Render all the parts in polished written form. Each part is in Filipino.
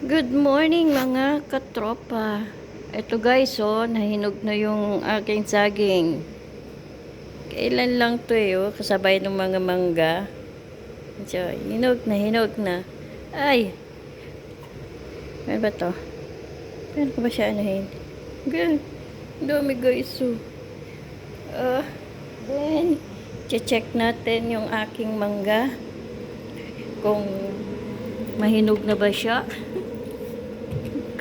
Good morning mga katropa. Ito guys, oh, nahinog na yung aking saging. Kailan lang to kasabay ng mga mangga. So, hinog na. Ay, ano ba to? Paano ko ba siya anuhin? Good. Dami guys, oh. Then, check natin yung aking mangga. Kung mahinog na ba siya.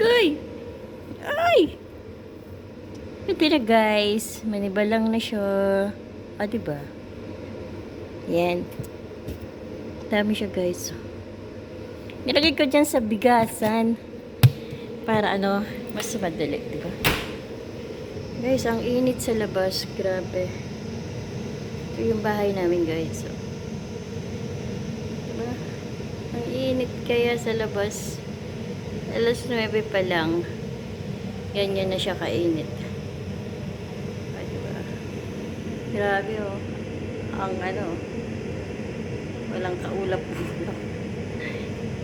Okay. Ay! Ito na guys. Manibalang na siya. Ah, diba? Yan. Dami siya guys. Nilagay ko dyan sa bigasan. Para mas madali, diba? Guys, ang init sa labas. Grabe. Ito yung bahay namin guys. So, diba? Ang init kaya sa labas. Alas 9 pa lang. Ganyan na siya kainit. Ah, diba? Grabe oh. Ang walang kaulap-ulap.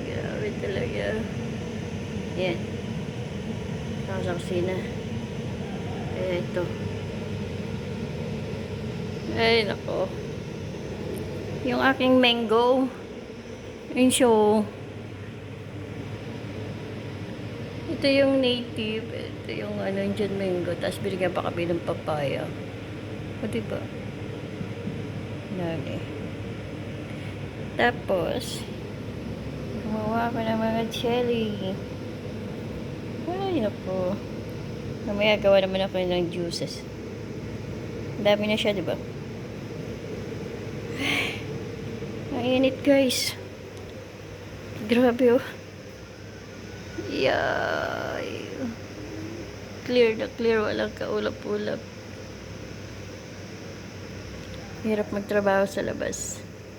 Grabe talaga. Yan. Sa kusina. Eh, ito. Ay, nako. Yung aking mango. Yung show. Ito yung native. Ito yung Indian mango. Tapos binigyan pa kami ng papaya. O, diba? Nani. Tapos, gumawa ko ng mga jelly. Ay, naku. Mamaya gawa naman ako ng juices. Dami na siya, diba? Ang init, guys. Grabe, oh. Yay. Clear na clear. Walang kaulap-ulap. Hirap magtrabaho sa labas.